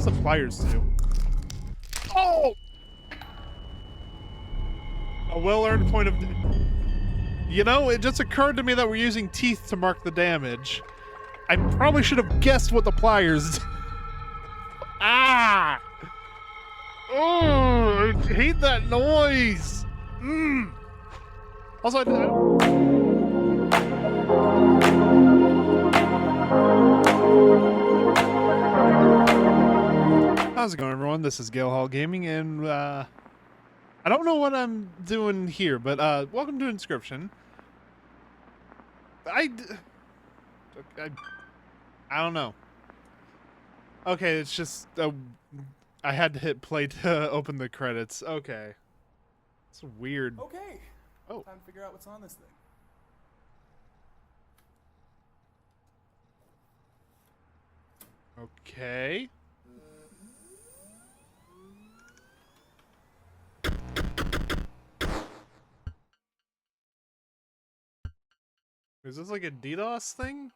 the pliers do? Oh! A well-earned point of... You know, it just occurred to me that we're using teeth to mark the damage. I probably should have guessed what the pliers do. Ah! Oh, I hate that noise. Also, how's it going, everyone? This is Gale Hall Gaming, and I don't know what I'm doing here, but welcome to Inscryption. I don't know. Okay, it's just I had to hit play to open the credits. Okay, it's weird. Okay. Oh, Time to figure out what's on this thing. okay. Is this like a DDoS thing?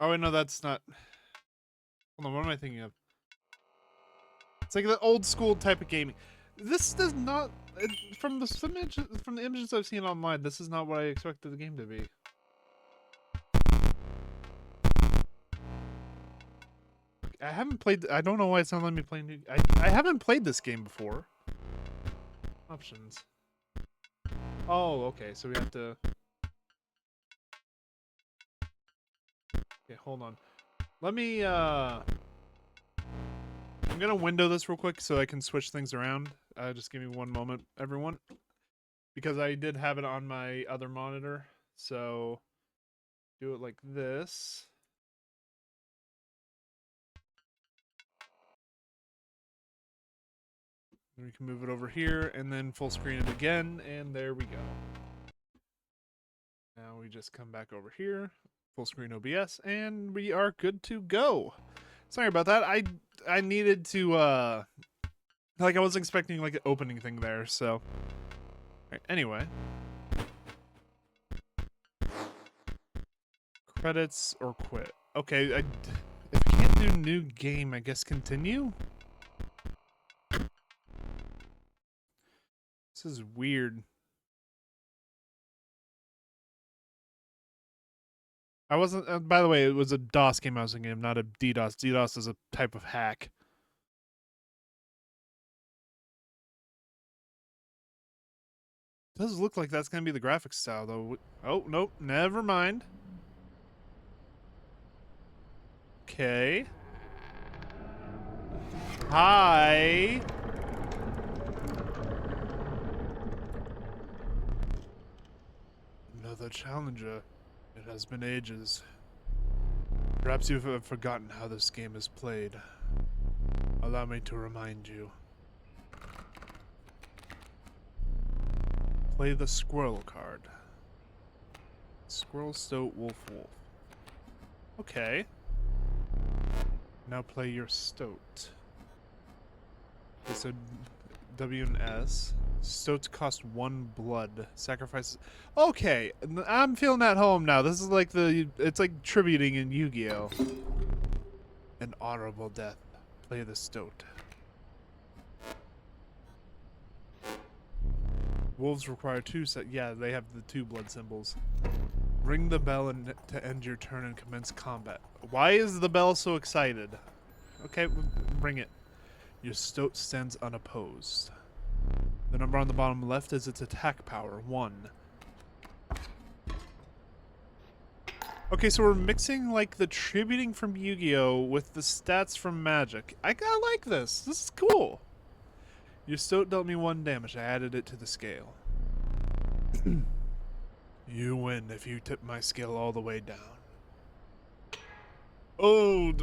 Oh, wait, no, that's not. Hold on, what am I thinking of? It's like the old school type of gaming. This does not, from the images I've seen online, this is not what I expected the game to be. I haven't played. I don't know why it's not letting me play new. I haven't played this game before. Options. Oh, okay. So we have to. Okay, hold on. Let me. I'm gonna window this real quick so I can switch things around. Just give me one moment, everyone, because I did have it on my other monitor. So do it like this. We can move it over here and then full screen it again, and there we go. Now we just come back over here, full screen OBS, and we are good to go. Sorry about that. I needed to like I was expecting like an opening thing there, so right, anyway. Credits or quit. Okay, if I can't do new game, I guess continue? This is weird. I wasn't, by the way, it was a DOS game I was thinking of, not a DDoS. DDoS is a type of hack. It does look like that's going to be the graphics style, though. Oh, nope, never mind. Okay. Hi. Another challenger. It has been ages. Perhaps you've forgotten how this game is played. Allow me to remind you. Play the squirrel card. Squirrel, stoat, wolf, wolf. Okay. Now play your stoat. It's a W and S. Stoats cost 1 blood. Sacrifices. Okay, I'm feeling at home now. This is like it's like tributing in Yu-Gi-Oh. An honorable death. Play the stoat. Wolves require 2 set. Yeah, they have the 2 blood symbols. Ring the bell and to end your turn and commence combat. Why is the bell so excited? Okay, ring it. Your stoat stands unopposed. The number on the bottom left is its attack power, 1. Okay, so we're mixing like the tributing from Yu-Gi-Oh with the stats from Magic. I like this. This is cool. Your stoat dealt me 1 damage. I added it to the scale. You win if you tip my scale all the way down. Oh,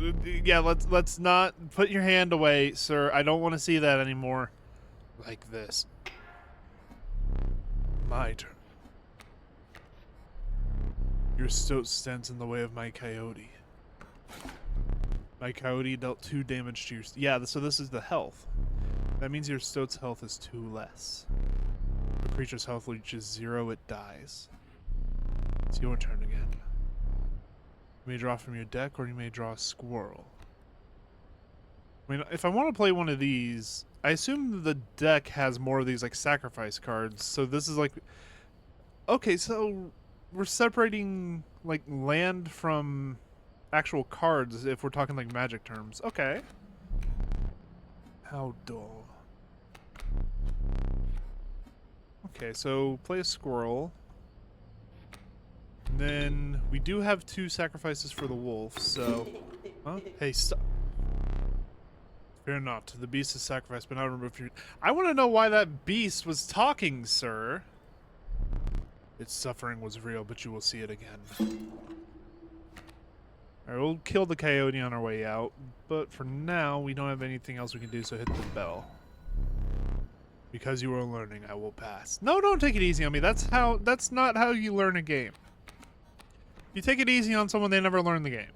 yeah, let's not put your hand away, sir. I don't want to see that anymore. Like this. My turn. Your stoat stands in the way of my coyote. My coyote dealt 2 damage to your... Yeah, so this is the health. That means your stoat's health is 2 less. The creature's health reaches 0, it dies. It's your turn again. You may draw from your deck, or you may draw a squirrel. I mean, if I want to play one of these, I assume the deck has more of these, like, sacrifice cards. So this is like... Okay, so we're separating, like, land from actual cards if we're talking, like, Magic terms. Okay. How dull. Okay, so play a squirrel. And then we do have 2 sacrifices for the wolf, so... Huh? Hey, stop. Fear not. The beast is sacrificed, but not removed. I want to know why that beast was talking, sir. Its suffering was real, but you will see it again. Alright, we'll kill the coyote on our way out, but for now, we don't have anything else we can do, so hit the bell. Because you are learning, I will pass. No, don't take it easy on me. That's not how you learn a game. You take it easy on someone, they never learn the game.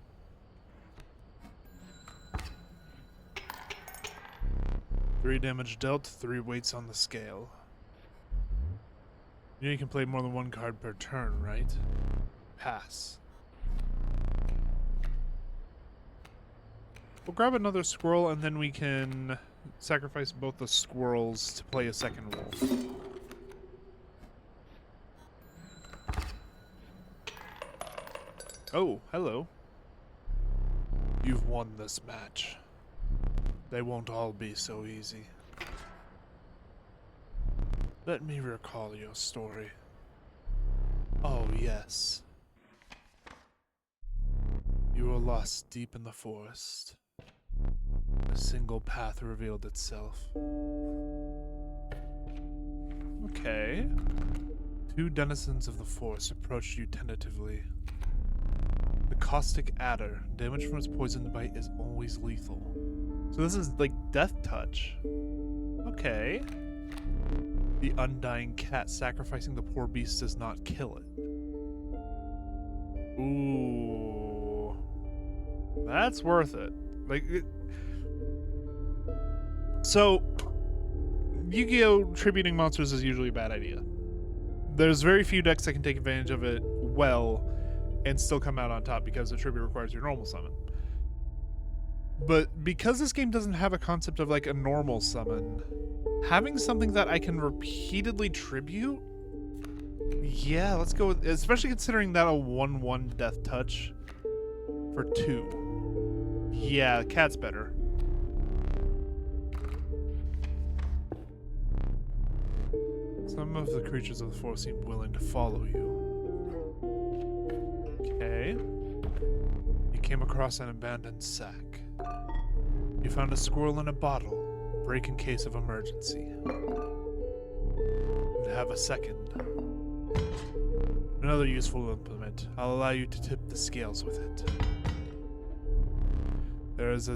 3 damage dealt, 3 weights on the scale. You know you can play more than 1 card per turn, right? Pass. We'll grab another squirrel, and then we can sacrifice both the squirrels to play a second wolf. Oh, hello. You've won this match. They won't all be so easy. Let me recall your story. Oh, yes. You were lost deep in the forest. A single path revealed itself. Okay. 2 denizens of the forest approached you tentatively. The caustic adder, damage from its poison bite is always lethal. So this is like death touch. Okay. The undying cat sacrificing the poor beast does not kill it. Ooh. That's worth it. Like, so, Yu-Gi-Oh! Tributing monsters is usually a bad idea. There's very few decks that can take advantage of it well and still come out on top because the tribute requires your normal summon. But because this game doesn't have a concept of like a normal summon, having something that I can repeatedly tribute, yeah, let's go with, especially considering that a 1/1 death touch for 2. Yeah, cat's better. Some of the creatures of the forest seem willing to follow you. Okay. You came across an abandoned sack. You found a squirrel in a bottle. Break in case of emergency. And have a second. Another useful implement. I'll allow you to tip the scales with it. There is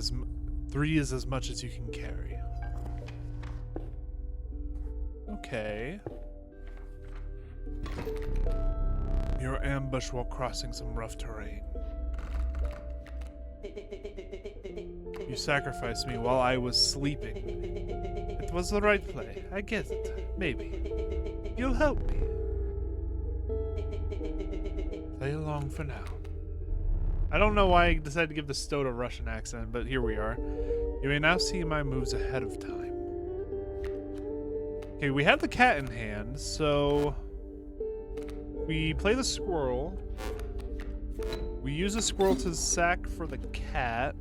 3 is as much as you can carry. Okay. Your ambush while crossing some rough terrain. You sacrificed me while I was sleeping. It was the right play. I get it. Maybe. You'll help me. Play along for now. I don't know why I decided to give the Stoat a Russian accent, but here we are. You may now see my moves ahead of time. Okay, we have the cat in hand, so we play the squirrel. We use a squirrel to sack for the cat.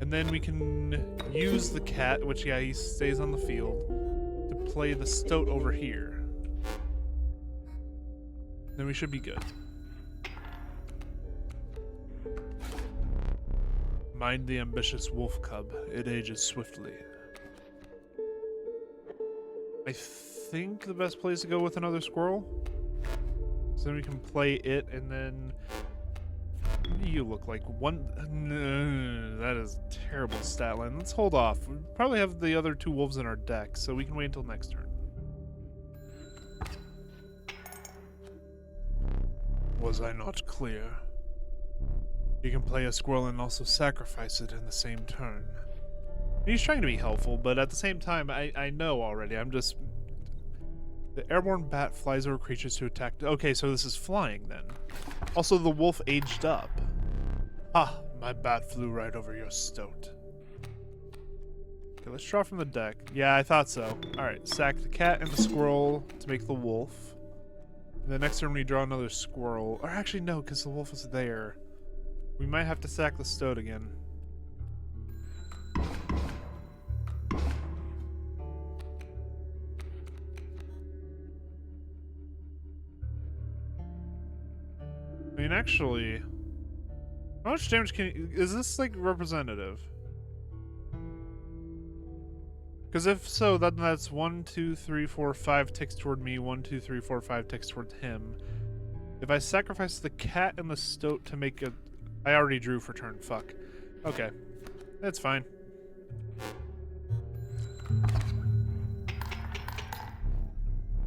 And then we can use the cat, which, yeah, he stays on the field, to play the Stoat over here. Then we should be good. Mind the ambitious wolf cub. It ages swiftly. I think the best place to go with another squirrel. So then we can play it, and then... You look like one... No, that is a terrible stat line. Let's hold off. We probably have the other 2 wolves in our deck, so we can wait until next turn. Was I not clear? You can play a squirrel and also sacrifice it in the same turn. He's trying to be helpful, but at the same time, I know already. I'm just... The airborne bat flies over creatures to attack. Okay, so this is flying then. Also, the wolf aged up. Ah, my bat flew right over your stoat. Okay, let's draw from the deck. Yeah, I thought so. Alright, sack the cat and the squirrel to make the wolf. And the next turn we draw another squirrel. Or actually, no, because the wolf is there. We might have to sack the stoat again. I mean, actually, how much damage can you, is this like representative? Because if so, then that's 1, 2, 3, 4, 5 ticks toward me, 1, 2, 3, 4, 5 ticks toward him. If I sacrifice the cat and the stoat to make a, I already drew for turn, fuck. Okay, that's fine.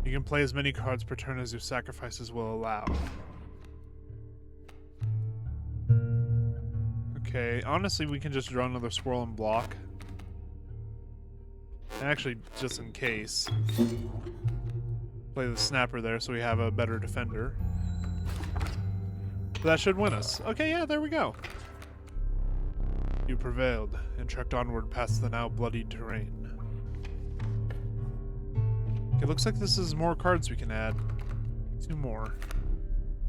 You can play as many cards per turn as your sacrifices will allow. Okay, honestly, we can just draw another squirrel and block. Actually, just in case. Play the snapper there so we have a better defender. That should win us. Okay, yeah, there we go. You prevailed and trekked onward past the now bloodied terrain. Okay, looks like this is more cards we can add. 2 more.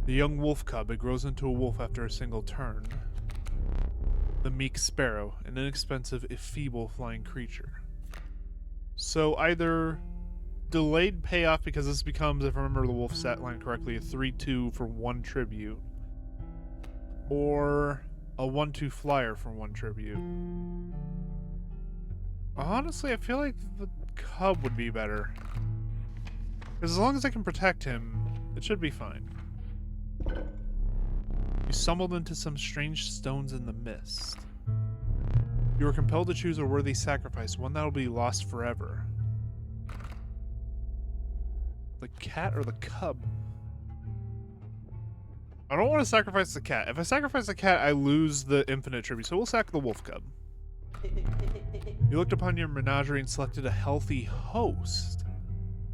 The young wolf cub. It grows into a wolf after a single turn. The meek sparrow, an inexpensive if feeble flying creature. So either delayed payoff because this becomes, if I remember the wolf stat line correctly, a 3/2 for 1 tribute, or a 1/2 flyer for 1 tribute. Honestly, I feel like the cub would be better. Because as long as I can protect him, it should be fine. You stumbled into some strange stones in the mist. You were compelled to choose a worthy sacrifice, one that will be lost forever. The cat or the cub? I don't want to sacrifice the cat. If I sacrifice the cat, I lose the infinite tribute, so we'll sack the wolf cub. You looked upon your menagerie and selected a healthy host.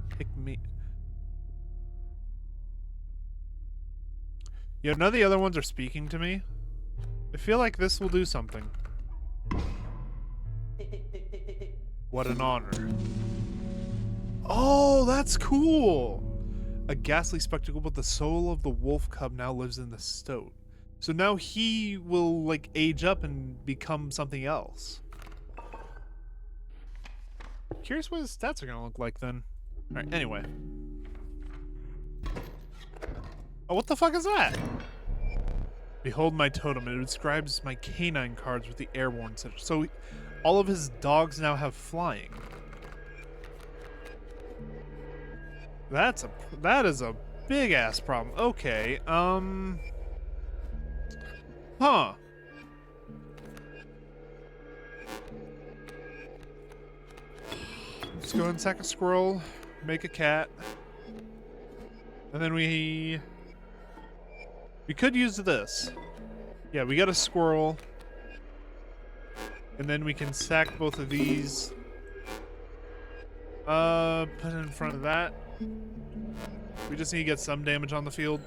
Pick me. Yeah, none of the other ones are speaking to me. I feel like this will do something. What an honor. Oh, that's cool! A ghastly spectacle, but the soul of the wolf cub now lives in the stoat. So now he will, like, age up and become something else. Curious what his stats are gonna look like then. Alright, anyway. Oh, what the fuck is that? Behold my totem. It describes my canine cards with the airborne center. So all of his dogs now have flying. That is a big ass problem. Okay, huh. Let's go and sack a squirrel, make a cat. And then we could use this. Yeah, we got a squirrel. And then we can sack both of these. Put it in front of that. We just need to get some damage on the field.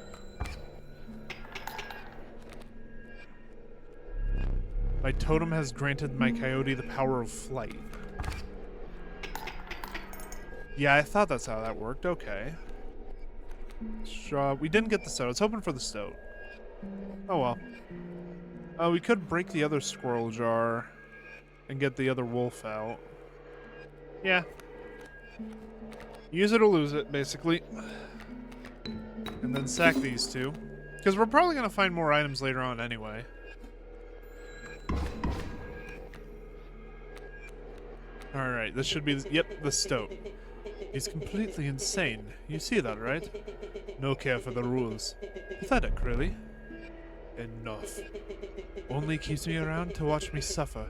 My totem has granted my coyote the power of flight. Yeah, I thought that's how that worked. Okay. We didn't get the stoat. I was hoping for the stoat. Oh well. We could break the other squirrel jar and get the other wolf out. Yeah. Use it or lose it, basically. And then sack these two. Because we're probably going to find more items later on anyway. Alright, this should be... Yep, the stoat. He's completely insane. You see that, right? No care for the rules. Pathetic, really. Enough. Only keeps me around to watch me suffer.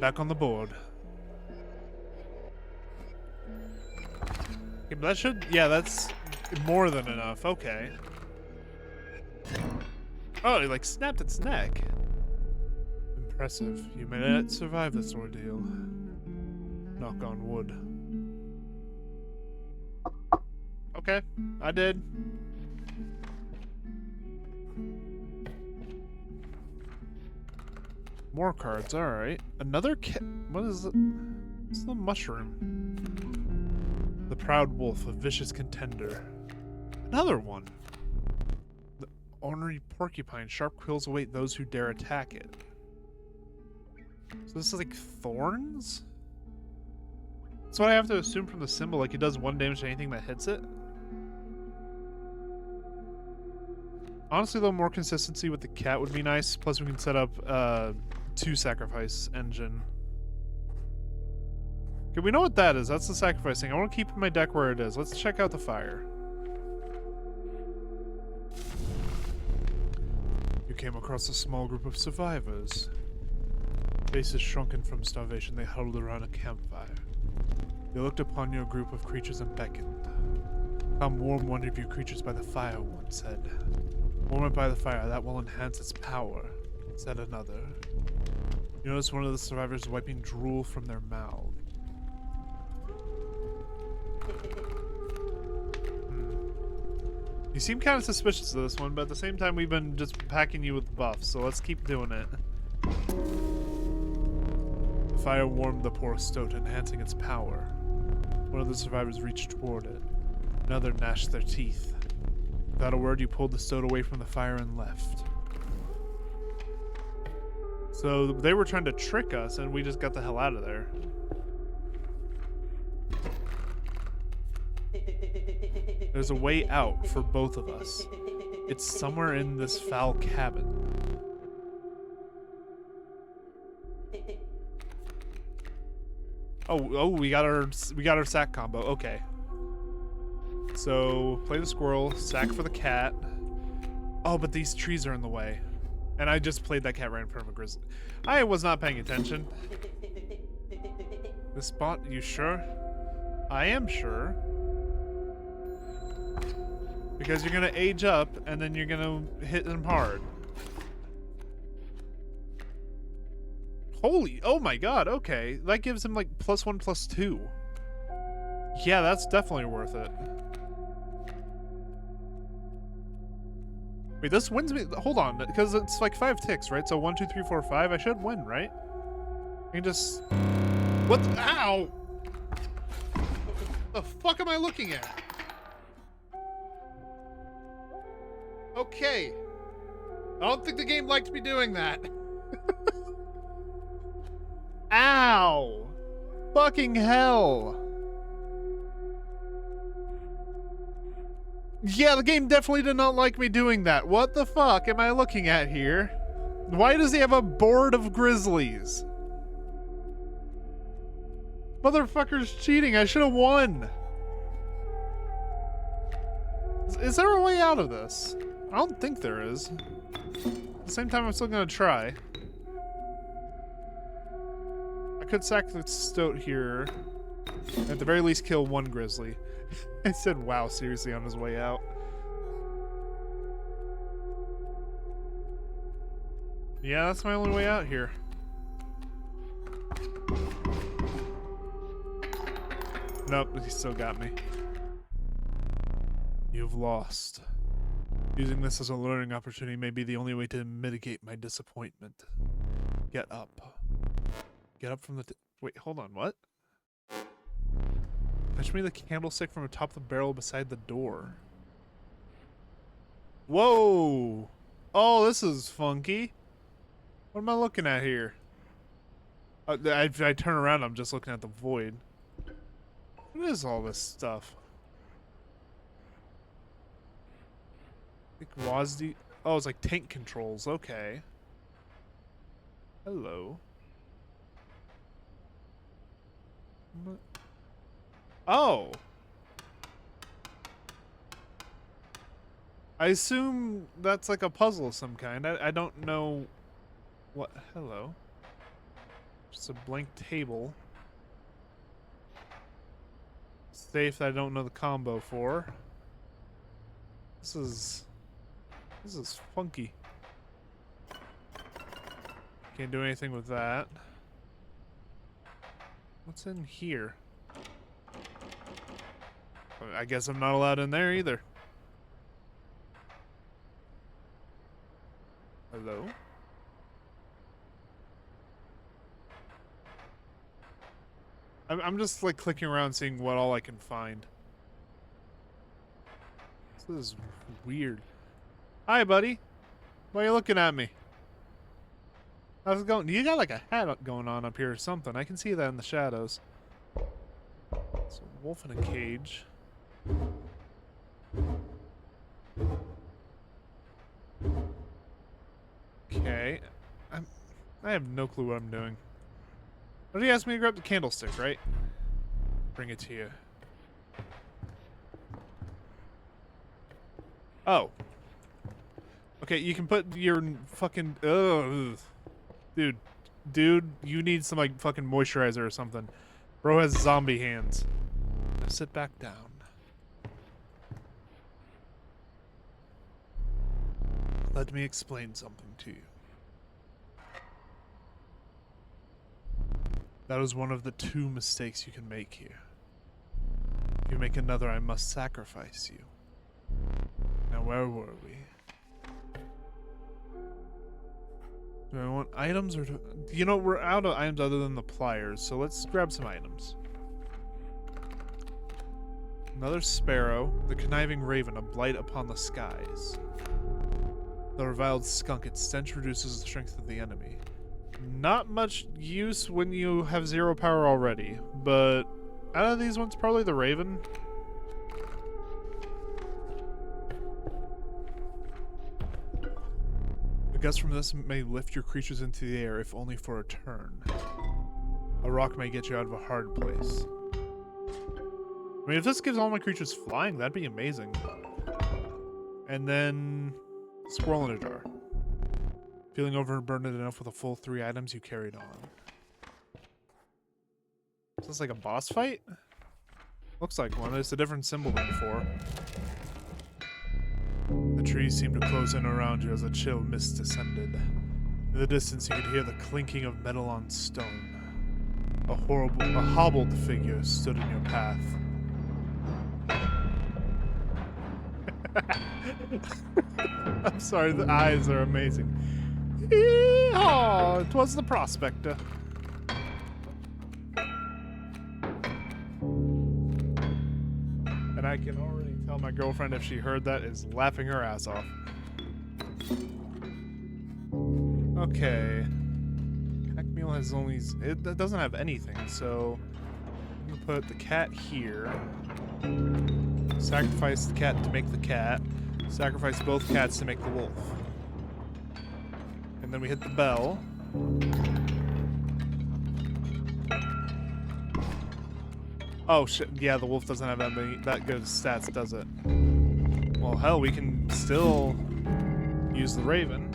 Back on the board. Okay, but that should... Yeah, that's more than enough. Okay. Oh, it like snapped its neck. Impressive. You may not survive this ordeal. Knock on wood. Okay, I did. More cards, alright. Another what is it? What's the mushroom? The proud wolf, a vicious contender. Another one. The ornery porcupine, sharp quills await those who dare attack it. So this is like thorns? That's what I have to assume from the symbol, like it does 1 damage to anything that hits it. Honestly though, more consistency with the cat would be nice, plus we can set up 2 sacrifice engine. Okay, we know what that is. That's the sacrifice thing. I want to keep my deck where it is. Let's check out the fire. You came across a small group of survivors. Faces shrunken from starvation, they huddled around a campfire. They looked upon your group of creatures and beckoned. Come warm one of your creatures by the fire, one said. Warm it by the fire, that will enhance its power, said another. You notice one of the survivors wiping drool from their mouth. You seem kind of suspicious of this one, but at the same time we've been just packing you with buffs, so let's keep doing it. The fire warmed the poor stoat, enhancing its power. One of the survivors reached toward it. Another gnashed their teeth. Without a word, you pulled the stoat away from the fire and left. So they were trying to trick us, and we just got the hell out of there. There's a way out for both of us. It's somewhere in this foul cabin. Oh, we got our sack combo. Okay. So play the squirrel, sack for the cat. Oh, but these trees are in the way. And I just played that cat right in front of a grizzly. I was not paying attention. This spot, you sure? I am sure. Because you're gonna age up, and then you're gonna hit them hard. Holy, oh my god, okay. That gives him like +1/+2. Yeah, that's definitely worth it. Wait, this wins me, hold on, because it's like 5 ticks, right? So 1, 2, 3, 4, 5, I should win, right? I can just, what the, ow! The fuck am I looking at? Okay. I don't think the game liked me doing that. Ow! Fucking hell. Yeah, the game definitely did not like me doing that. What the fuck am I looking at here? Why does he have a board of grizzlies? Motherfucker's cheating. I should have won. Is there a way out of this? I don't think there is. At the same time, I'm still gonna try. I could sack the stoat here. At the very least, kill 1 grizzly. I said, wow, seriously, on his way out. Yeah, that's my only way out here. Nope, he still got me. You've lost. Using this as a learning opportunity may be the only way to mitigate my disappointment. Get up. Get up from the wait, hold on, what? Fetch me the candlestick from atop the barrel beside the door. Whoa! Oh, this is funky. What am I looking at here? I turn around, I'm just looking at the void. What is all this stuff? WASD. Oh, it's like tank controls. Okay. Hello. What? Oh. I assume that's like a puzzle of some kind. I don't know what. Hello. Just a blank table. Safe that I don't know the combo for. This is funky. Can't do anything with that. What's in here? I guess I'm not allowed in there either. Hello? I'm just like clicking around seeing what all I can find. This is weird. Hi, buddy. Why are you looking at me? How's it going? You got like a hat going on up here or something. I can see that in the shadows. It's a wolf in a cage. Okay. I have no clue what I'm doing. What did you ask me to grab the candlestick, right? Bring it to you. Oh. Okay, you can put your fucking... Ugh. Dude, you need some, like, fucking moisturizer or something. Bro has zombie hands. Now sit back down. Let me explain something to you. That was one of the 2 mistakes you can make here. If you make another, I must sacrifice you. Now, where were we? Do I want items or... You know, we're out of items other than the pliers, so let's grab some items. Another sparrow, the conniving raven, a blight upon the skies. The reviled skunk, its stench reduces the strength of the enemy. Not much use when you have 0 power already, but out of these ones, probably the raven. A gust from this may lift your creatures into the air, if only for a turn. A rock may get you out of a hard place. I mean, if this gives all my creatures flying, that'd be amazing. And then... Squirrel in a jar. Feeling overburdened enough with the full 3 items, you carried on. Is this like a boss fight? Looks like one. It's a different symbol than before. The trees seemed to close in around you as a chill mist descended. In the distance, you could hear the clinking of metal on stone. A hobbled figure stood in your path. I'm sorry, the eyes are amazing. Yeehaw! 'Twas the prospector. And I can already tell my girlfriend, if she heard that, is laughing her ass off. Okay. Pack mule has only... It doesn't have anything, so... I'm gonna put the cat here. Sacrifice the cat to make the cat. Sacrifice both cats to make the wolf. And then we hit the bell. Oh shit, yeah, the wolf doesn't have that good stats, does it? Well, hell, we can still use the raven.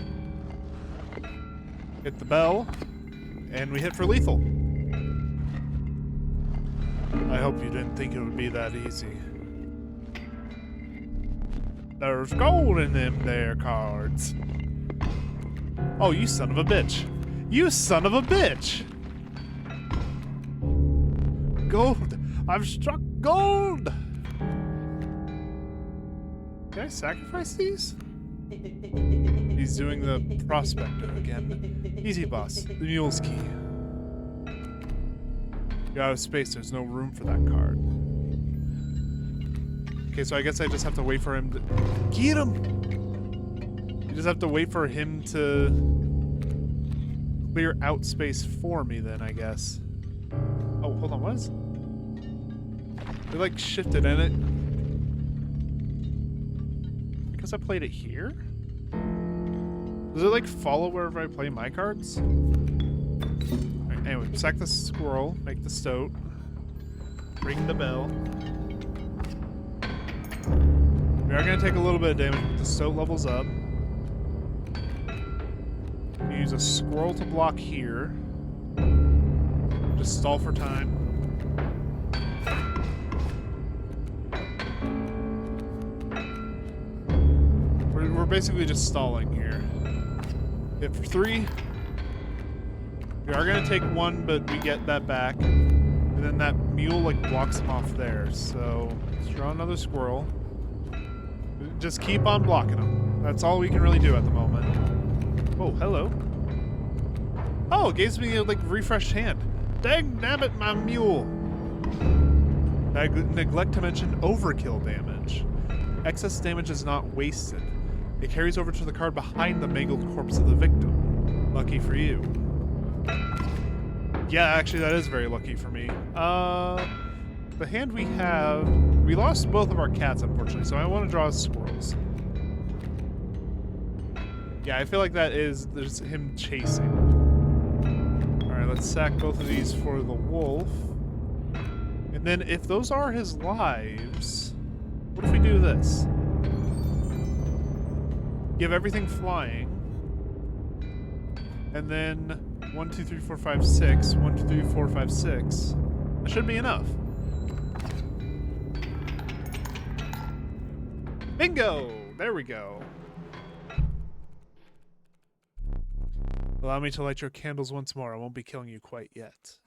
Hit the bell. And we hit for lethal. I hope you didn't think it would be that easy. There's gold in them there cards. Oh, you son of a bitch. You son of a bitch! Gold! I've struck gold! Can I sacrifice these? He's doing the prospector again. Easy, boss. The mule's key. You're out of space. There's no room for that card. Okay, so I guess I just have to wait for him to... Get him! You just have to wait for him to... clear out space for me then, I guess. Oh, hold on, what is... They, like, shifted in it. Because I played it here? Does it, like, follow wherever I play my cards? Right, anyway, sack the squirrel, make the stoat. Ring the bell. We are going to take a little bit of damage, but the stoat levels up. You use a squirrel to block here. Just stall for time. We're basically just stalling here. Hit for 3. We are going to take 1, but we get that back. And then that mule, like, blocks him off there. So, let's draw another squirrel. Just keep on blocking him. That's all we can really do at the moment. Oh, hello. Oh, it gives me a, like, refreshed hand. Dang nabbit, my mule. I neglect to mention overkill damage. Excess damage is not wasted. It carries over to the card behind the mangled corpse of the victim. Lucky for you. Yeah, actually, that is very lucky for me. The hand we have... We lost both of our cats, unfortunately, so I want to draw squirrels. Yeah, I feel like that is... There's him chasing. Alright, let's sack both of these for the wolf. And then if those are his lives... What if we do this? Give everything flying. And then 1, 2, 3, 4, 5, 6. 1, 2, 3, 4, 5, 6. That should be enough. Bingo! There we go. Allow me to light your candles once more. I won't be killing you quite yet.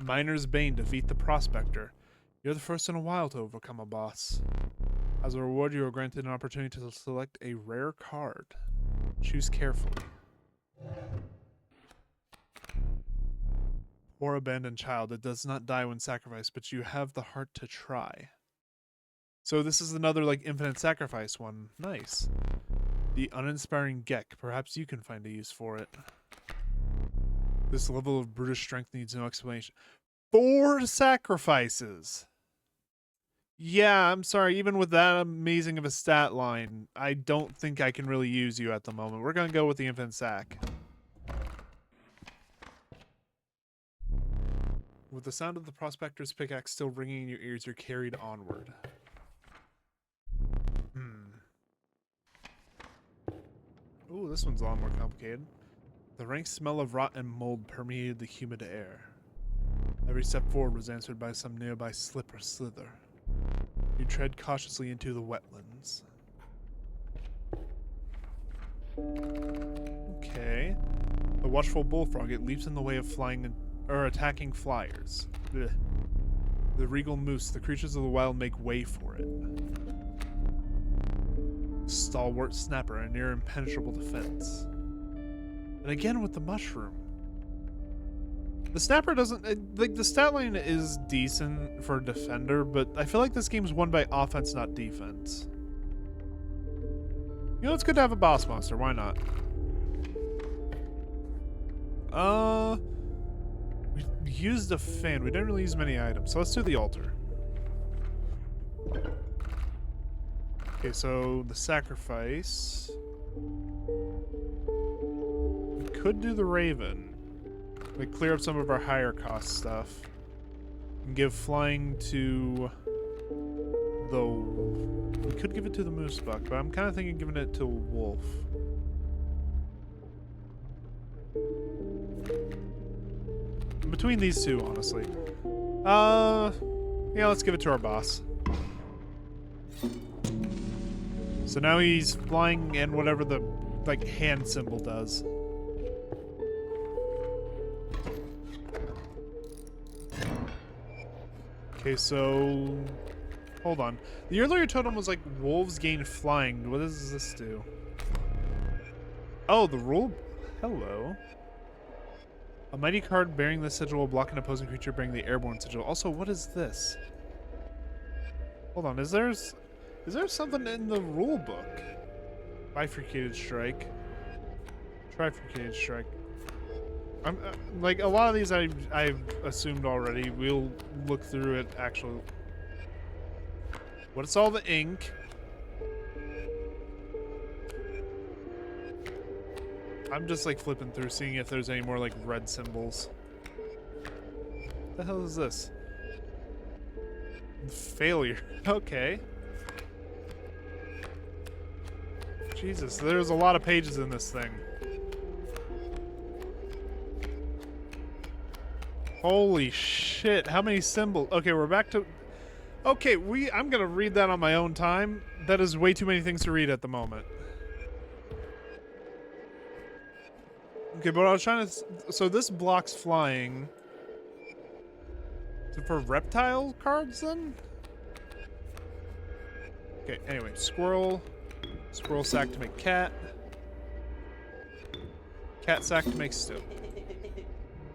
Miner's Bane, defeat the Prospector. You're the first in a while to overcome a boss. As a reward, you are granted an opportunity to select a rare card. Choose carefully. Poor abandoned child, it does not die when sacrificed, but you have the heart to try. So this is another, like, infinite sacrifice one. Nice. The uninspiring Gek. Perhaps you can find a use for it. This level of brutish strength needs no explanation. 4 sacrifices! Yeah, I'm sorry. Even with that amazing of a stat line, I don't think I can really use you at the moment. We're going to go with the infinite sack. With the sound of the Prospector's pickaxe still ringing in your ears, you're carried onward. Ooh, this one's a lot more complicated. The rank smell of rot and mold permeated the humid air. Every step forward was answered by some nearby slip or slither. You tread cautiously into the wetlands. Okay. The watchful bullfrog, it leaps in the way of flying or attacking flyers. Ugh. The regal moose, the creatures of the wild make way for it. Stalwart snapper, a near impenetrable defense. And again with the mushroom. The snapper doesn't... like, the stat line is decent for a defender, but I feel like this game's won by offense, not defense. You know, it's good to have a boss monster. Why not? We used a fan. We didn't really use many items, so let's do the altar. Okay, so the sacrifice. We could do the raven. Like, clear up some of our higher cost stuff. And give flying to the... We could give it to the moose buck, but I'm kind of thinking giving it to a wolf. Between these two, honestly. Yeah, let's give it to our boss. So now he's flying and whatever the, like, hand symbol does. Okay, so... Hold on. The earlier totem was like, wolves gain flying. What does this do? Oh, the rule... Hello. A mighty card bearing this sigil will block an opposing creature bearing the airborne sigil. Also, what is this? Hold on, is there something in the rule book? Bifurcated strike. Trifurcated strike. I'm like, a lot of these I've assumed already. We'll look through it actually. What's all the ink? I'm just like flipping through, seeing if there's any more like red symbols. What the hell is this? Failure. Okay. Jesus, there's a lot of pages in this thing. Holy shit, how many symbols? Okay, we're back to... Okay, I'm gonna read that on my own time. That is way too many things to read at the moment. Okay, but I was trying to... So this blocks flying. So for reptile cards, then? Okay, anyway. Squirrel. Squirrel sack to make cat. Cat sack to make stoat.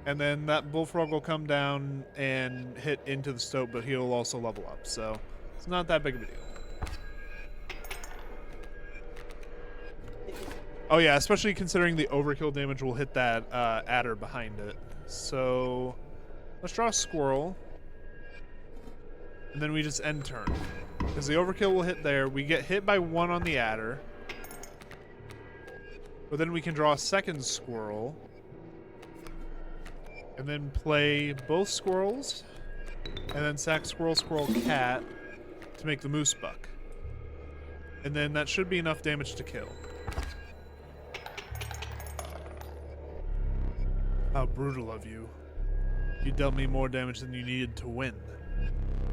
And then that bullfrog will come down and hit into the stoat, but he'll also level up. So it's not that big of a deal. Oh yeah, especially considering the overkill damage will hit that adder behind it. So let's draw a squirrel. And then we just end turn. Because the overkill will hit there. We get hit by 1 on the adder. But then we can draw a second squirrel. And then play both squirrels. And then sack squirrel, squirrel, cat to make the moose buck. And then that should be enough damage to kill. How brutal of you. You dealt me more damage than you needed to win.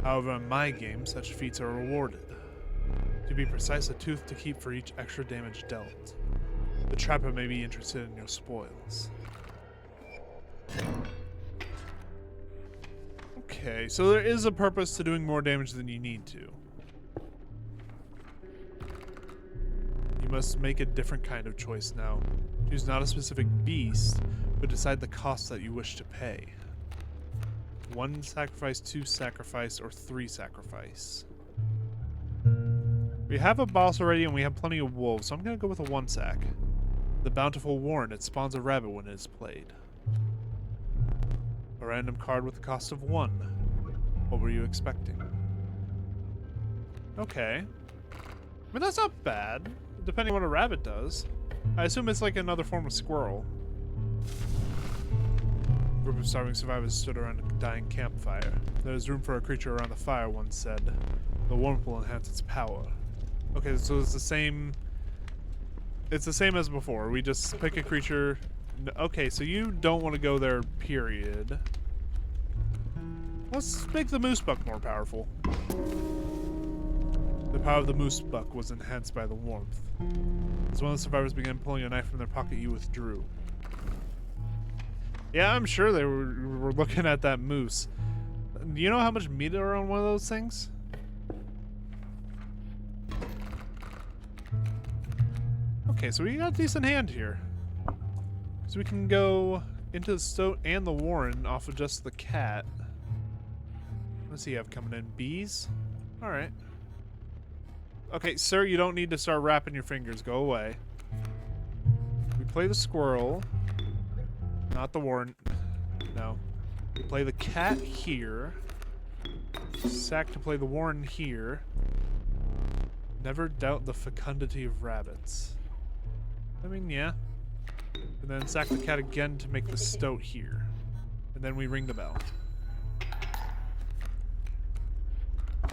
However, in my game, such feats are rewarded. To be precise, a tooth to keep for each extra damage dealt. The trapper may be interested in your spoils. Okay, so there is a purpose to doing more damage than you need to. You must make a different kind of choice now. Choose not a specific beast, but decide the cost that you wish to pay. 1 sacrifice, 2 sacrifice, or 3 sacrifice. We have a boss already and we have plenty of wolves, so I'm going to go with a 1 sack. The Bountiful Warren, it spawns a rabbit when it is played. A random card with the cost of 1. What were you expecting? Okay. I mean, that's not bad, depending on what a rabbit does. I assume it's like another form of squirrel. A group of starving survivors stood around a dying campfire. There is room for a creature around the fire, one said. The warmth will enhance its power. Okay, so it's the same... It's the same as before. We just pick a creature... Okay, so you don't want to go there, period. Let's make the moose buck more powerful. The power of the moose buck was enhanced by the warmth. As one of the survivors began pulling a knife from their pocket, you withdrew. Yeah, I'm sure they were looking at that moose. Do you know how much meat are on one of those things? Okay, so we got a decent hand here. So we can go into the stoat and the warren off of just the cat. What's he have coming in? Bees? Alright. Okay, sir, you don't need to start wrapping your fingers. Go away. We play the squirrel. Not the warren. No. We play the cat here. Sack to play the warren here. Never doubt the fecundity of rabbits. I mean, yeah. And then sack the cat again to make the stoat here. And then we ring the bell.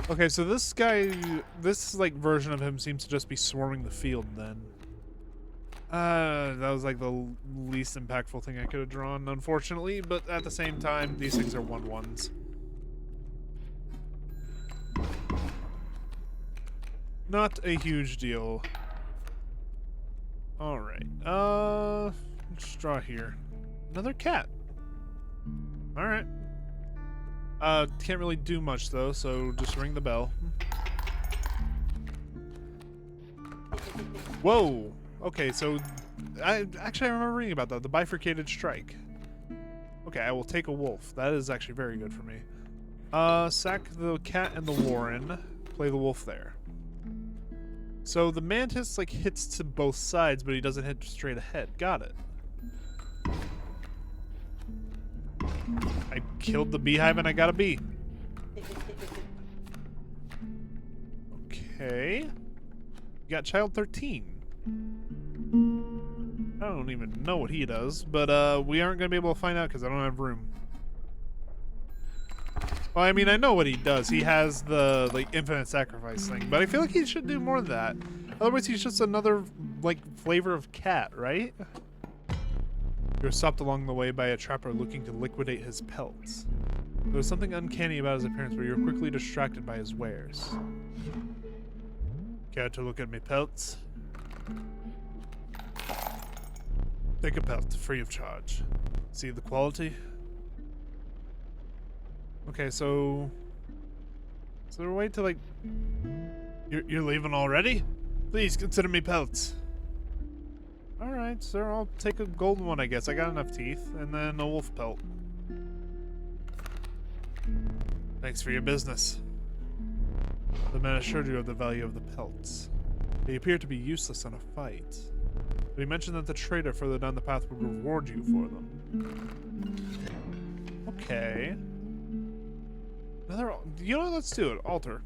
Okay, so this guy, this like version of him seems to just be swarming the field then. That was like the least impactful thing I could have drawn, unfortunately, but at the same time, these things are 1/1s. Not a huge deal. Alright, let's draw here. Another cat. Alright. Can't really do much though, so just ring the bell. Whoa! Okay, so I remember reading about that, the bifurcated strike. Okay, I will take a wolf. That is actually very good for me. Sack the cat and the warren. Play the wolf there. So the mantis like hits to both sides, but he doesn't hit straight ahead. Got it. I killed the beehive and I got a bee. Okay. You got child 13. I don't even know what he does, but we aren't going to be able to find out because I don't have room. Well, I mean, I know what he does. He has the, like, infinite sacrifice thing, but I feel like he should do more than that. Otherwise, he's just another, like, flavor of cat, right? You were stopped along the way by a trapper looking to liquidate his pelts. There was something uncanny about his appearance, but you were quickly distracted by his wares. Care to look at me pelts? Take a pelt, free of charge. See the quality? Okay, so... Is there a way to, like... You're leaving already? Please consider me pelts. Alright, sir, I'll take a golden one, I guess. I got enough teeth. And then a wolf pelt. Thanks for your business. The man assured you of the value of the pelts. They appear to be useless in a fight. But he mentioned that the trader further down the path would reward you for them. Okay. Another... You know what? Let's do it. Altar.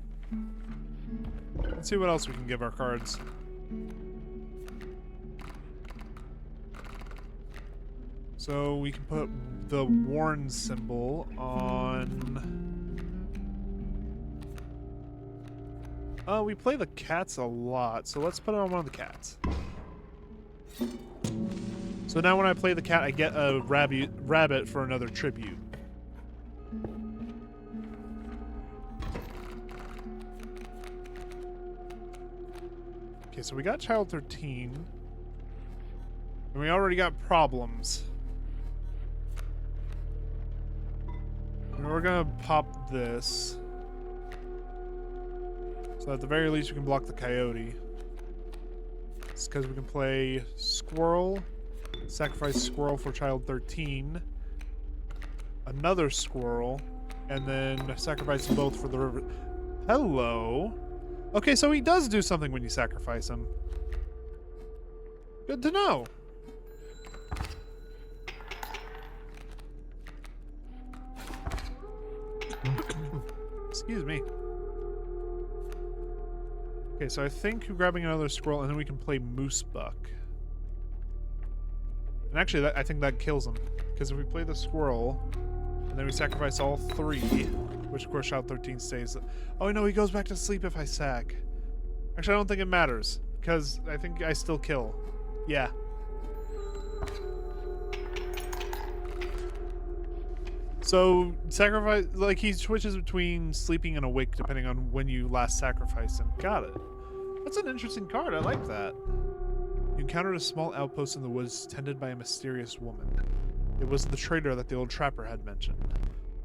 Let's see what else we can give our cards. So we can put the warn symbol on... we play the cats a lot, so let's put it on one of the cats. So now when I play the cat, I get a rabbit for another tribute. Okay, so we got Child 13. And we already got problems. And we're gonna pop this. So at the very least we can block the coyote. It's because we can play squirrel, sacrifice squirrel for Child 13, another squirrel, and then sacrifice them both for the river. Hello. Okay, so he does do something when you sacrifice him. Good to know. Excuse me. Okay, so I think you're grabbing another squirrel, and then we can play Moose Buck. And actually, I think that kills him. Because if we play the squirrel, and then we sacrifice all three, which of course Child 13 stays. Oh no, he goes back to sleep if I sack. Actually, I don't think it matters. Because I think I still kill. Yeah. So, sacrifice, like, he switches between sleeping and awake depending on when you last sacrifice him. Got it. That's an interesting card. I like that. You encountered a small outpost in the woods tended by a mysterious woman. It was the trader that the old trapper had mentioned.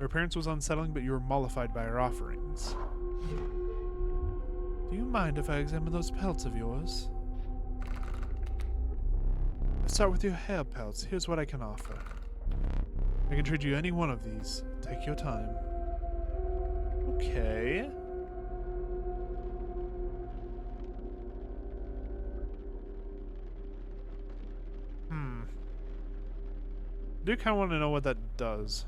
Her appearance was unsettling, but you were mollified by her offerings. Do you mind if I examine those pelts of yours? Let's start with your hair pelts. Here's what I can offer. I can trade you any one of these. Take your time. Okay. I do kind of want to know what that does.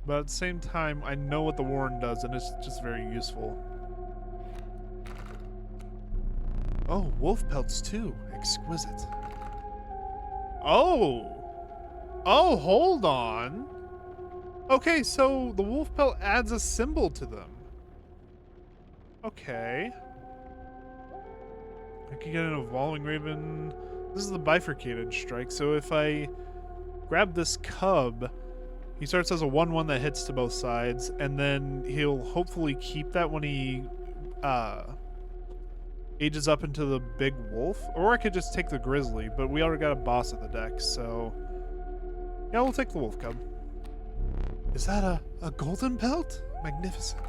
But at the same time, I know what the warren does, and it's just very useful. Oh, wolf pelts too. Exquisite. Oh! Oh, hold on. Okay, so the wolf pelt adds a symbol to them. Okay. I can get an evolving raven. This is the bifurcated strike, so if I grab this cub, he starts as a 1/1 that hits to both sides, and then he'll hopefully keep that when he ages up into the big wolf. Or I could just take the grizzly, but we already got a boss at the deck, so yeah, we'll take the wolf cub. Is that a golden pelt? Magnificent.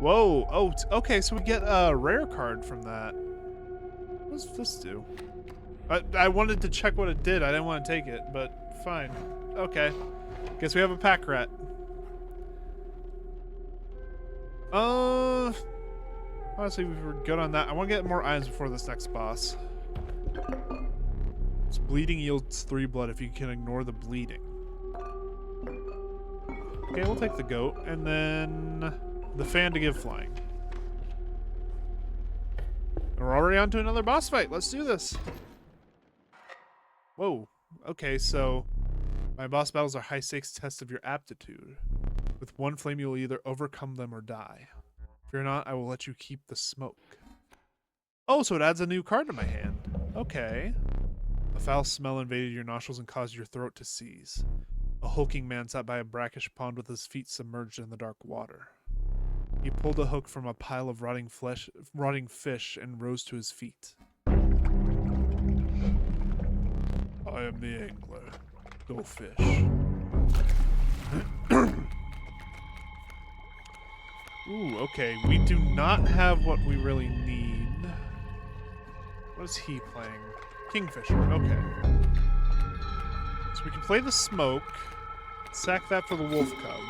Whoa. Oh, okay, so we get a rare card from that. What does this do? I wanted to check what it did. I didn't want to take it, but fine. Okay. Guess we have a pack rat. Honestly, we were good on that. I want to get more items before this next boss. This bleeding yields 3 blood if you can ignore the bleeding. Okay, we'll take the goat, and then the fan to give flying. And we're already on to another boss fight. Let's do this. Whoa. Okay, so my boss battles are high-stakes tests of your aptitude. With one flame, you will either overcome them or die. Fear not, I will let you keep the smoke. Oh, so it adds a new card to my hand. Okay. A foul smell invaded your nostrils and caused your throat to seize. A hulking man sat by a brackish pond with his feet submerged in the dark water. He pulled a hook from a pile of rotting fish and rose to his feet. I am the angler. Go fish. Ooh, okay. We do not have what we really need. What is he playing? Kingfisher. Okay. So we can play the smoke. Sack that for the wolf cub.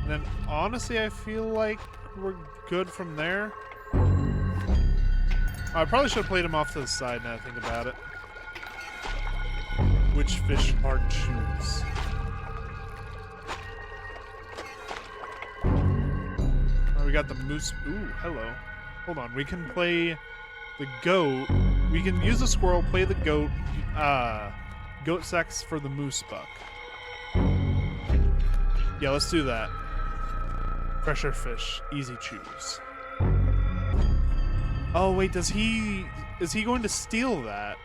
And then, honestly, I feel like we're good from there. I probably should have played him off to the side now I think about it. Which fish are choose? Oh, we got the moose. Ooh, hello. Hold on. We can play the goat. We can use the squirrel, play the goat. Goat sex for the moose buck. Yeah, let's do that. Fresher fish. Easy choose. Oh, wait, is he going to steal that?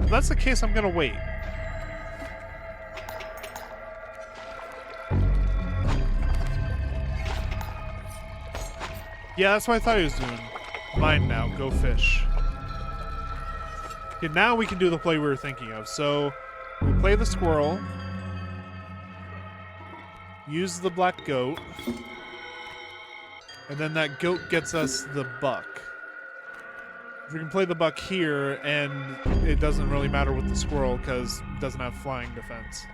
If that's the case, I'm gonna wait. Yeah, that's what I thought he was doing. Mine now, go fish. Okay, now we can do the play we were thinking of. So, we play the squirrel. Use the black goat. And then that goat gets us the buck. We can play the buck here, and it doesn't really matter with the squirrel because it doesn't have flying defense.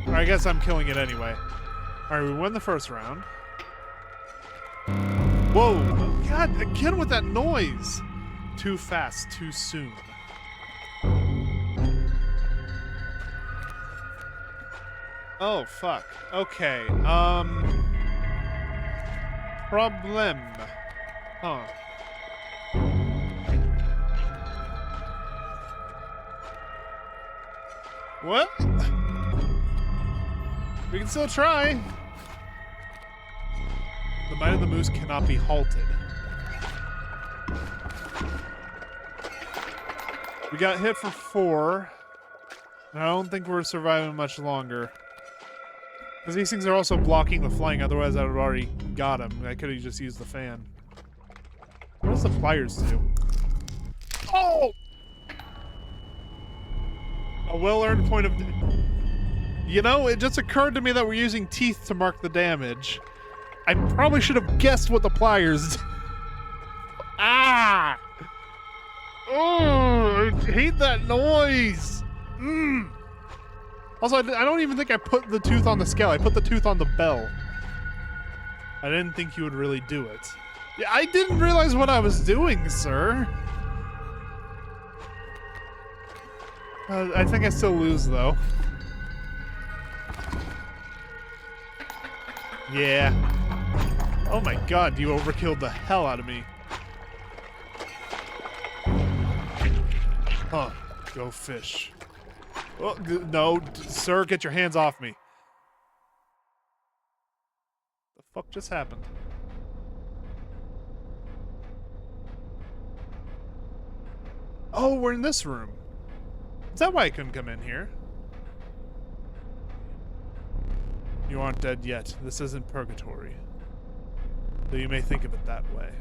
Or I guess I'm killing it anyway. Alright, we won the first round. Whoa! God, again with that noise! Too fast, too soon. Oh, fuck. Okay, problem. Huh. What? We can still try. The might of the moose cannot be halted. We got hit for 4. And I don't think we're surviving much longer. Because these things are also blocking the flying, otherwise I would have already got him. I could have just used the fan. What does the pliers do? Oh! A well-earned point of... You know, it just occurred to me that we're using teeth to mark the damage. I probably should have guessed what the pliers do. Ah! Oh, I hate that noise! Mm. Also, I don't even think I put the tooth on the scale. I put the tooth on the bell. I didn't think you would really do it. Yeah, I didn't realize what I was doing, sir. I think I still lose, though. Yeah. Oh my god, you overkilled the hell out of me. Huh. Go fish. Oh, no, sir, get your hands off me. The fuck just happened? Oh, we're in this room. Is that why I couldn't come in here? You aren't dead yet. This isn't purgatory. Though you may think of it that way.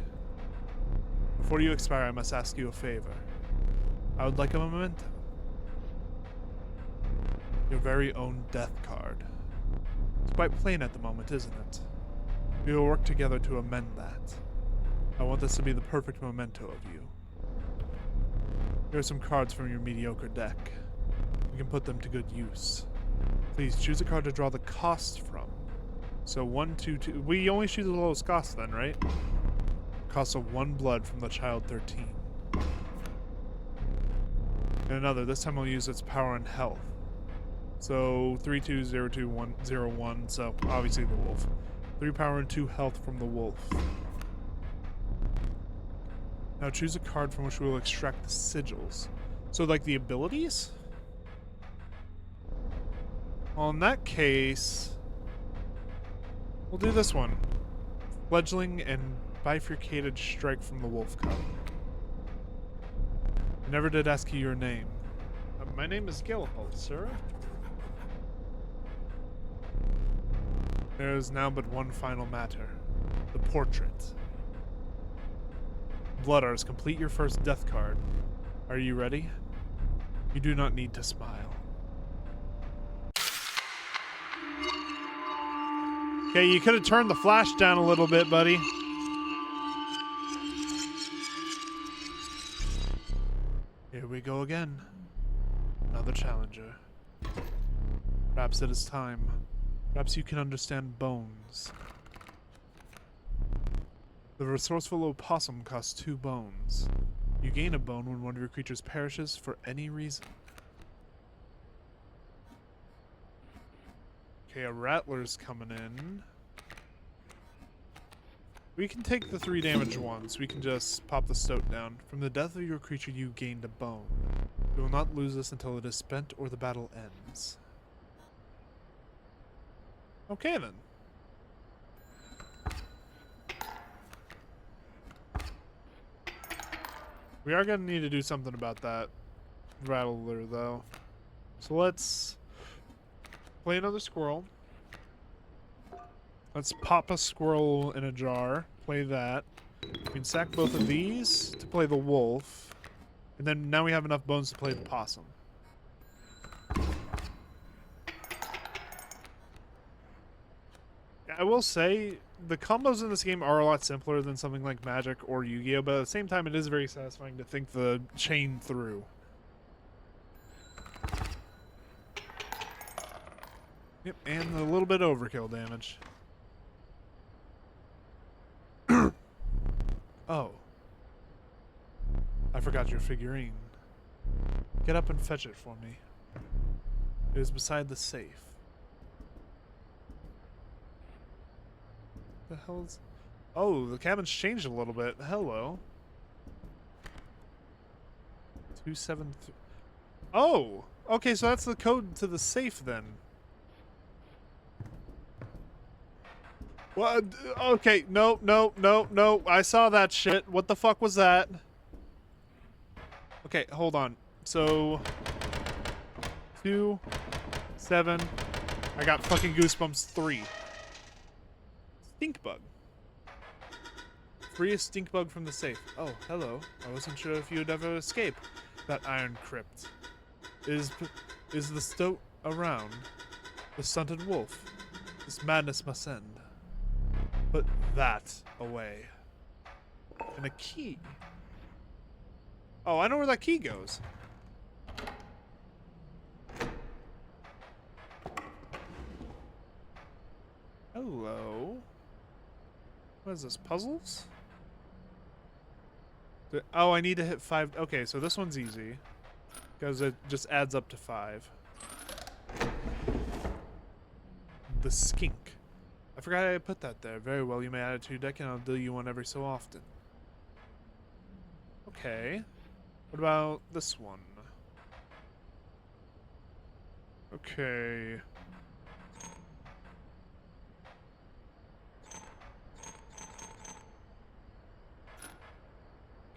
Before you expire, I must ask you a favor. I would like a memento. Your very own death card. It's quite plain at the moment, isn't it? We will work together to amend that. I want this to be the perfect memento of you. Here are some cards from your mediocre deck. We can put them to good use. Please choose a card to draw the cost from. So 1, 2, 2. We only choose the lowest cost then, right? Cost of 1 blood from the child 13. And another. This time I'll use its power and health. So 3, 2, 0, 2, 1, 0, 1. So obviously the wolf. 3 power and 2 health from the wolf. Now choose a card from which we will extract the sigils. So like the abilities? Well, in that case, we'll do this one. Fledgling and bifurcated strike from the wolf cub. I never did ask you your name. My name is Gilholt, sir. There is now but one final matter. The portrait. Blood Arts, complete your first death card. Are you ready? You do not need to smile. Okay, you could have turned the flash down a little bit, buddy. Here we go again. Another challenger. Perhaps it is time. Perhaps you can understand bones. The resourceful opossum costs 2 bones. You gain a bone when one of your creatures perishes for any reason. Okay, a rattler's coming in. We can take the 3 damage once. We can just pop the stoat down. From the death of your creature, you gained a bone. You will not lose this until it is spent or the battle ends. Okay, then. We are going to need to do something about that rattler, though. So let's play another squirrel. Let's pop a squirrel in a jar. Play that. We can sack both of these to play the wolf. And then now we have enough bones to play the possum. I will say, the combos in this game are a lot simpler than something like Magic or Yu-Gi-Oh! But at the same time, it is very satisfying to think the chain through. Yep, and a little bit overkill damage. Oh. I forgot your figurine. Get up and fetch it for me. It is beside the safe. The hell's... Oh, the cabin's changed a little bit. Hello. 273. Oh! Okay, so that's the code to the safe then. What? Okay, no. I saw that shit. What the fuck was that? Okay, hold on. So... 2, 7... I got fucking goosebumps 3. Stink bug. Free a stink bug from the safe. Oh, hello. I wasn't sure if you'd ever escape that iron crypt. Is the stoat around? The stunted wolf. This madness must end. Put that away. And a key. Oh, I know where that key goes. Hello. What is this, puzzles? Oh, I need to hit 5. Okay, so this one's easy. Because it just adds up to 5. The skink. I forgot I put that there. Very well, you may add it to your deck and I'll deal you one every so often. Okay. What about this one? Okay.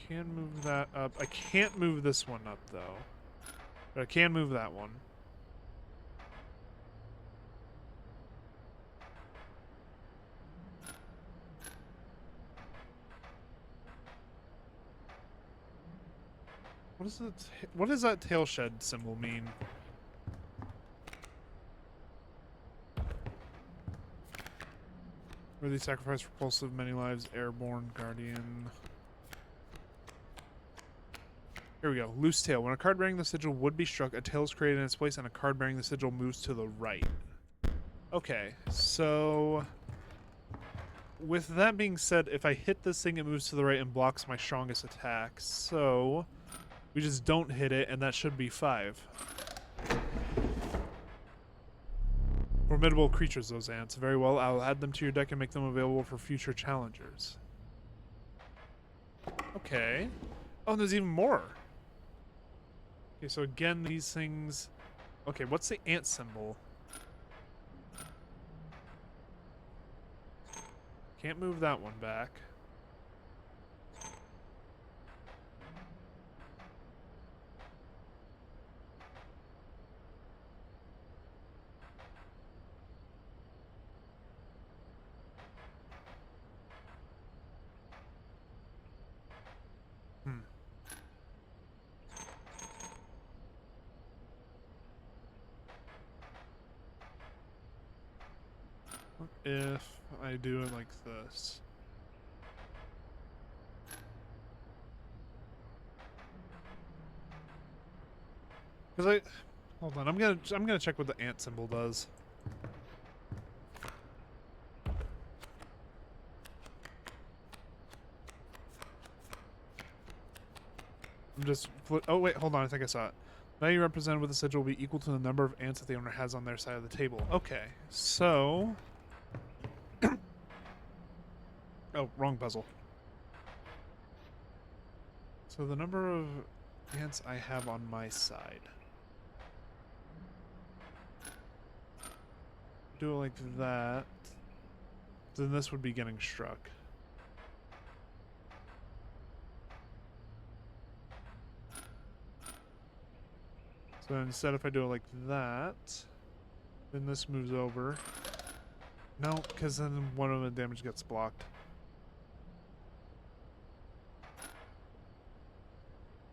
Can move that up. I can't move this one up, though. But I can move that one. What does that tail shed symbol mean? Worthy sacrifice, repulsive, many lives, airborne, guardian. Here we go. Loose tail. When a card bearing the sigil would be struck, a tail is created in its place and a card bearing the sigil moves to the right. Okay, so... with that being said, if I hit this thing, it moves to the right and blocks my strongest attack. So... we just don't hit it, and that should be 5. Formidable creatures, those ants. Very well, I'll add them to your deck and make them available for future challengers. Okay. Oh, and there's even more. Okay, so again, these things... okay, what's the ant symbol? Can't move that one back. if I do it like this? Because hold on, I'm gonna check what the ant symbol does. Oh wait, hold on, I think I saw it. Value represented with the sigil will be equal to the number of ants that the owner has on their side of the table. Okay, so... oh, wrong puzzle. So the number of ants I have on my side. Do it like that. Then this would be getting struck. So instead, if I do it like that, then this moves over. No, because then one of the damage gets blocked.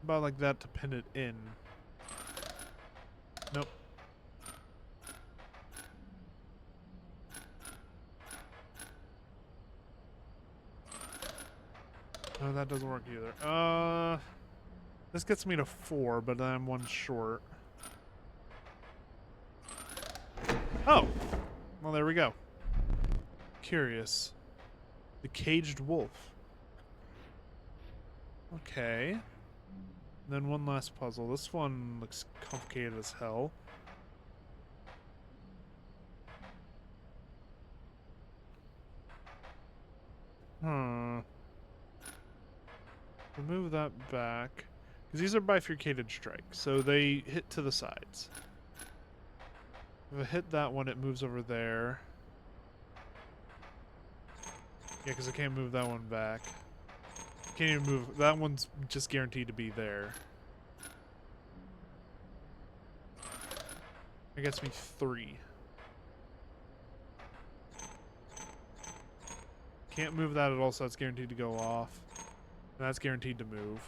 About like that to pin it in. Nope. No, that doesn't work either. This gets me to 4, but then I'm 1 short. Oh! Well, there we go. Curious. The caged wolf. Okay. Then one last puzzle. This one looks complicated as hell. Remove that back. Because these are bifurcated strikes, so they hit to the sides. If I hit that one, it moves over there. Yeah, because I can't move that one back. Can't even move. That one's just guaranteed to be there. It gets me 3. Can't move that at all, so that's guaranteed to go off. And that's guaranteed to move.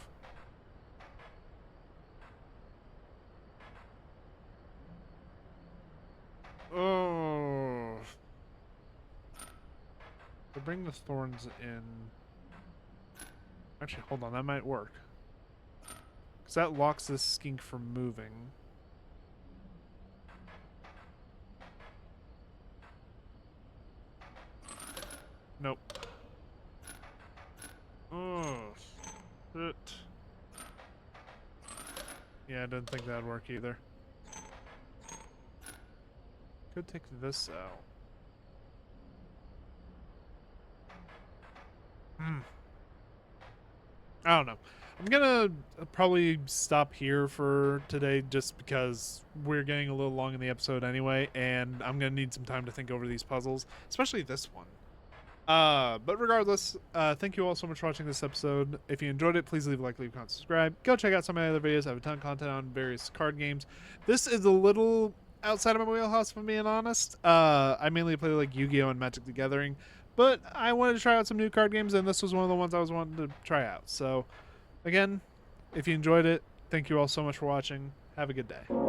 Oh. To bring the thorns in. Actually, hold on, that might work. Because that locks this skink from moving. Nope. Oh, shit. Yeah, I didn't think that'd work either. Could take this out. I don't know. I'm gonna probably stop here for today just because we're getting a little long in the episode anyway, and I'm gonna need some time to think over these puzzles, especially this one. But regardless, thank you all so much for watching this episode. If you enjoyed it, please leave a like, leave a comment, subscribe. Go check out some of my other videos. I have a ton of content on various card games. This is a little outside of my wheelhouse, if I'm being honest. I mainly play like Yu-Gi-Oh! And Magic the Gathering, but I wanted to try out some new card games, and this was one of the ones I was wanting to try out. So, again, if you enjoyed it, thank you all so much for watching. Have a good day.